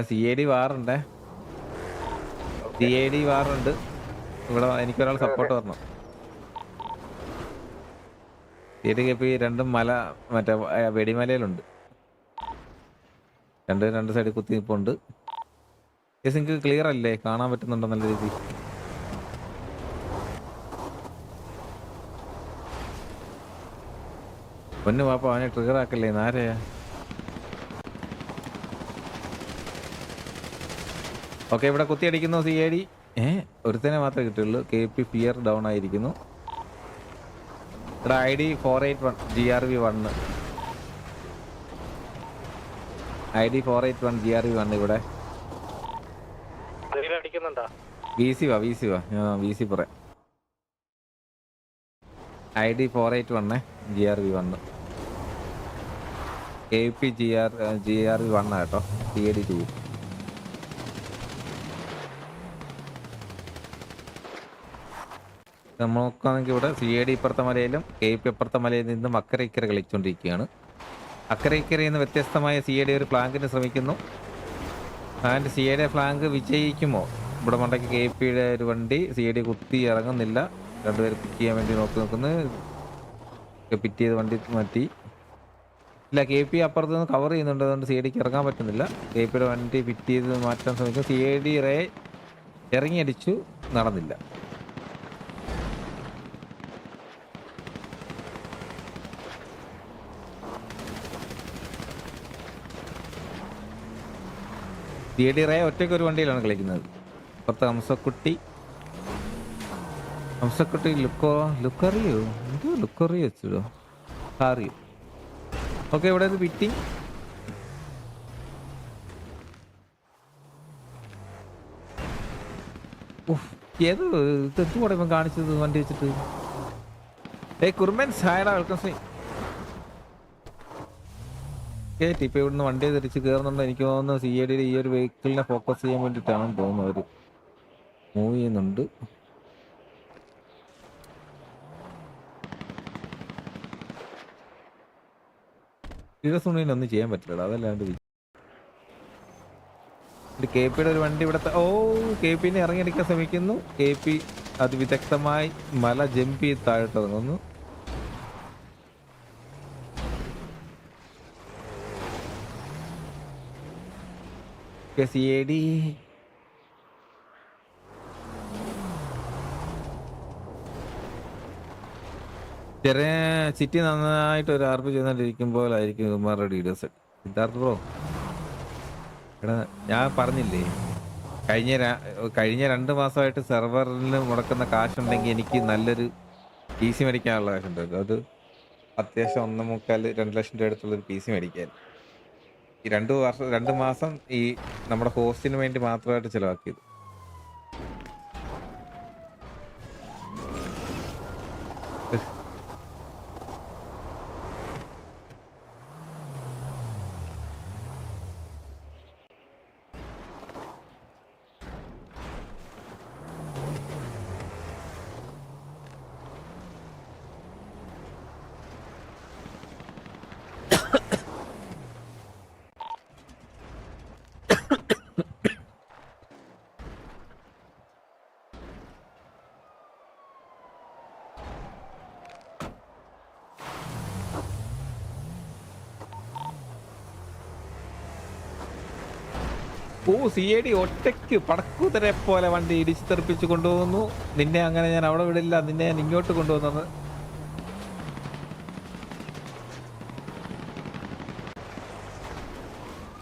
CID വാറുണ്ടേ, CID വാറുണ്ട് ഇവിടെ. എനിക്കൊരാൾ support വരണം. CID KP രണ്ടും മല മറ്റേ വെടിമലയിലുണ്ട്. രണ്ട് സൈഡിൽ കുത്തി നിൽപ്പുണ്ട്. നിങ്ങൾക്ക് ക്ലിയർ അല്ലേ? കാണാൻ പറ്റുന്നുണ്ടോ നല്ല രീതി? പൊന്നു പാപ്പ അവനെ ട്രിഗർ ആക്കല്ലേ നാരയാ. ഓക്കെ, ഇവിടെ കുത്തിയടിക്കുന്നു CID. ഒരുത്തനെ മാത്രമേ കിട്ടുള്ളൂ. KP ഫിയർ ഡൗൺ ആയിരിക്കുന്നു. ഇവിടെ ID 481 GRV1. ID 481 GRV1 ഇവിടെ. VC വാ VC പറയാം. ID 481 GRV1. KP GRV1 കേട്ടോ. CID 2. നമ്മൾ നോക്കുകയാണെങ്കിൽ ഇവിടെ CID ഇപ്പുറത്തെ മലയിലും KP ഇപ്പുറത്തെ മലയിൽ നിന്നും അക്കരെ ഇക്കരെ കളിച്ചുകൊണ്ടിരിക്കുകയാണ്. അക്കരെ ഇക്കരയിൽ നിന്ന് വ്യത്യസ്തമായ CID ഒരു ഫ്ലാങ്കിന് ശ്രമിക്കുന്നു. ആൻഡ് CID ഫ്ലാങ്ക് വിജയിക്കുമോ? ഇവിടെ മണ്ടയ്ക്ക് KPയുടെ ഒരു വണ്ടി CID കുത്തി ഇറങ്ങുന്നില്ല. രണ്ടുപേര് പിക്ക് ചെയ്യാൻ വേണ്ടി നോക്കുന്നു. പിറ്റ് ചെയ്ത് വണ്ടി മാറ്റി. ഇല്ല, KP അപ്പുറത്ത് നിന്ന് കവർ ചെയ്യുന്നുണ്ട്. അതുകൊണ്ട് CIDക്ക് ഇറങ്ങാൻ പറ്റുന്നില്ല. KPയുടെ വണ്ടി പിറ്റ് ചെയ്ത് മാറ്റാൻ ശ്രമിക്കും. CID റേ ഇറങ്ങിയടിച്ചു, നടന്നില്ല. CID റേ ഒറ്റയ്ക്ക് ഒരു വണ്ടിയിലാണ് കളിക്കുന്നത്. പുറത്ത് ഹംസക്കുട്ടി ലുക്കറിയോ എന്തോ ലുക്കറിയോ വെച്ചിടോ അറിയോ. ഓക്കെ, ഇവിടെ ഒരു പിറ്റിങ്. ഏതോ ഇതെന്തുകൂടെ ഇപ്പം കാണിച്ചത് വണ്ടി വെച്ചിട്ട്. കുർമൻസ് ഹായടാ, വെൽക്കം സ്ട്രീം. ഇപ്പൊ ഇവിടുന്ന് വണ്ടി തിരിച്ച് കയറുന്നുണ്ടോ? എനിക്ക് തോന്നുന്നു CID ഈ ഒരു വെഹിക്കിളിനെ ഫോക്കസ് ചെയ്യാൻ വേണ്ടിയിട്ടാണെന്ന് തോന്നുന്നു അവര് മൂവ് ചെയ്യുന്നുണ്ട്. സീരിയസ് ഒന്നും ചെയ്യാൻ പറ്റില്ല, അതല്ലാണ്ട്. KPയുടെ ഒരു വണ്ടി ഇവിടുത്തെ KPനെ ഇറങ്ങിയെടുക്കാൻ ശ്രമിക്കുന്നു. KP അതിവിദഗ്ധമായി മല ജമ്പ് ചെയ്ത് താഴോട്ട് ഇറങ്ങുന്നു. CID ചെറിയ സിറ്റി നന്നായിട്ട് ഒരു ആർപ്പ് ചെയ്തുകൊണ്ടിരിക്കുമ്പോഴായിരിക്കും ഇവന്മാരുടെ ഡീഡേഴ്സ്. സിദ്ധാർത്ഥ ബ്രോ, എടാ ഞാൻ പറഞ്ഞില്ലേ, കഴിഞ്ഞ 2 മാസമായിട്ട് സെർവറിന് മുടക്കുന്ന കാശുണ്ടെങ്കിൽ എനിക്ക് നല്ലൊരു PC മേടിക്കാനുള്ള കാശുണ്ട്. അത് അത്യാവശ്യം 1.25-2 ലക്ഷം രൂപ അടുത്തുള്ളൊരു PC മേടിക്കാൻ ഈ 2 മാസം ഈ നമ്മുടെ ഹോസ്റ്റിന് വേണ്ടി മാത്രമായിട്ട് ചിലവാക്കിയത്. CID ഒറ്റയ്ക്ക് പടക്കൂതരെ പോലെ വണ്ടി ഇടിച്ചു തെറിപ്പിച്ച് കൊണ്ടുപോകുന്നു. നിന്നെ അങ്ങനെ ഞാൻ അവിടെ വിടില്ല, നിന്നെ ഞാൻ ഇങ്ങോട്ട് കൊണ്ടുവന്നത്.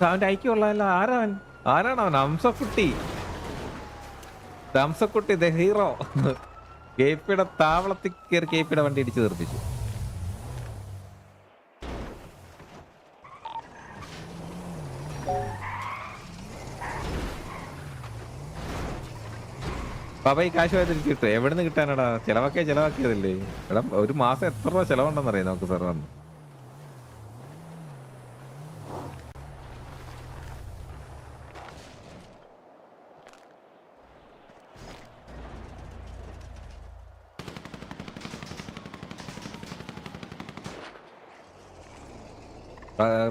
അവന്റെ ഐക്യമുള്ളതല്ല. ആരാണ് അവൻ? Hamsakutty the hero. KPയുടെ താവളത്തിൽ കയറി KPയുടെ വണ്ടി ഇടിച്ചു തെറിപ്പിച്ചു. പാപ്പ ഈ കാശ് തിരിച്ചു കിട്ടും. എവിടെ നിന്ന് കിട്ടാനടാ? ചെലവാക്കിയതല്ലേ എടാ. ഒരു മാസം എത്ര രൂപ ചെലവുണ്ടെന്നറിയാം നമുക്ക് സാറിന്.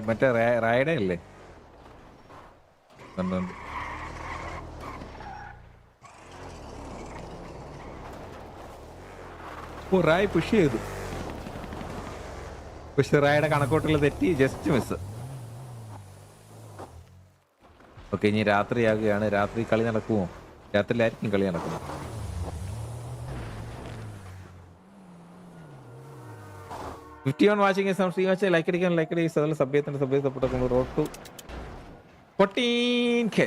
മറ്റേ റൈഡേ അല്ലേ? കണ്ടുണ്ട്. റായ് പുഷ് ചെയ്തു, പക്ഷെ റായുടെ കണക്കോട്ടുള്ള തെറ്റി, ജസ്റ്റ് മിസ്. ഓക്കെ, ഇനി രാത്രിയാകുകയാണ്. രാത്രി കളി നടക്കുമോ? രാത്രിയിലായിരിക്കും കളി നടക്കുന്നത്. ഫിഫ്റ്റി വൺ വാച്ചിങ് ശ്രീ വാച്ച് ലൈക്ക് അടിക്കാൻ ലൈക്ക് അടിക്കുക, അതുപോലെ സഭ്യത്തിന്റെ സഭ്യത്തെ support road to 14K.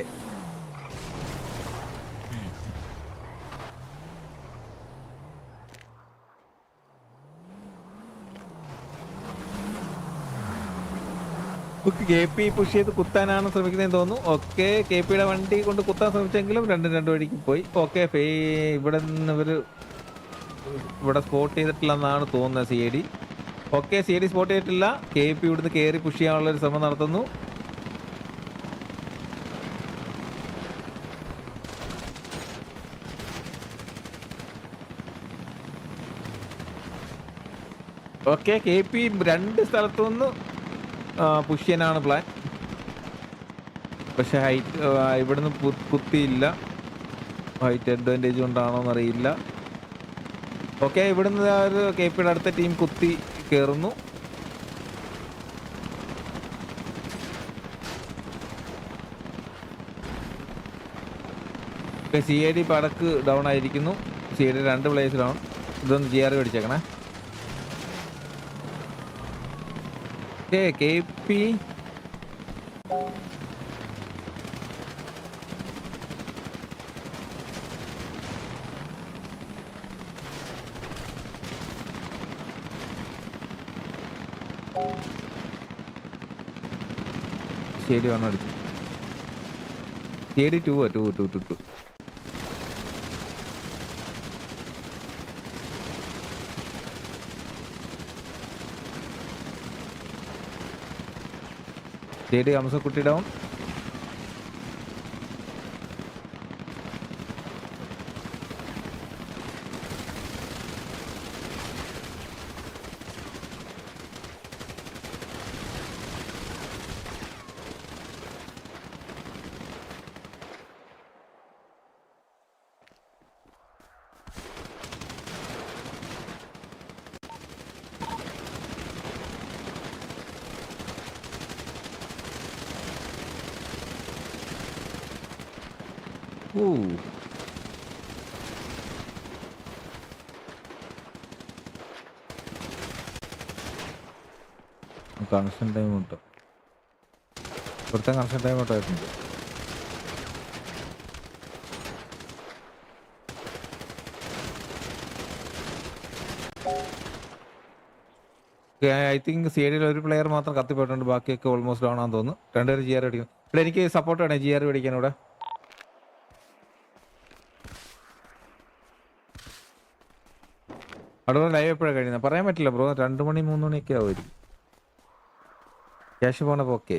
K P push ചെയ്ത് കുത്താനാണ് ശ്രമിക്കുന്നതെന്ന് തോന്നുന്നു. ഓക്കെ, കെ പിയുടെ വണ്ടി കൊണ്ട് കുത്താൻ ശ്രമിച്ചെങ്കിലും രണ്ടു വഴിക്ക് പോയി. ഓക്കെ, ഇവിടെ നിന്ന് ഇവിടെ സ്പോട്ട് ചെയ്തിട്ടില്ലെന്നാണ് തോന്നുന്നത് C I D. Okay, C I D spot ചെയ്തിട്ടില്ല. കെ പി ഇവിടുന്ന് കയറി പുഷ് ചെയ്യാനുള്ള ഒരു ശ്രമം നടത്തുന്നു. ഓക്കെ, കെ പി രണ്ട് സ്ഥലത്തുനിന്ന് പുഷ് ചെയ്യാനാണ് പ്ലാൻ. പക്ഷെ ഹൈറ്റ് ഇവിടുന്ന് കുത്തിയില്ല. ഹൈറ്റ് അഡ്വാൻറ്റേജ് കൊണ്ടാണോ എന്നറിയില്ല. ഓക്കെ, ഇവിടുന്ന് ഒരു കെ പിയുടെ അടുത്ത ടീം കുത്തി കയറുന്നു. സി ഐ ഡി പടക്ക് ഡൗൺ ആയിരിക്കുന്നു. C I D 2 പ്ലേസിലാണ്. ഇതൊന്ന് ജി ആർ മേടിച്ചേക്കണേ. കെ പി ശരി വന്നു അടിച്ചു. ശരി 2 ശരി ഹംസക്കുട്ടി ഡൗൺ. കണക്ഷൻ ടൈം കിട്ടും. ഇവിടുത്തെ കണക്ഷൻ ടൈം കിട്ടായിട്ടുണ്ട്. ഐ തിങ്ക് സി ഡിയിൽ ഒരു പ്ലെയർ മാത്രം കത്തിപ്പോയിട്ടുണ്ട്. ബാക്കിയൊക്കെ ഓൾമോസ്റ്റ് ഡൗൺ ആണെന്ന് തോന്നുന്നു. 2 പേര് ജി ആർ മേടിക്കും. ഇവിടെ എനിക്ക് സപ്പോർട്ട് വേണേ ജി ആർ മേടിക്കാൻ. ഇവിടെ അവിടെ ലൈവ് എപ്പോഴാണ് കഴിയുന്നത് പറയാൻ പറ്റില്ല ബ്രോ. 2 മണി 3 മണിയൊക്കെ ആവുമായിരിക്കും. ക്യാഷ് പോണ പോക്ക്.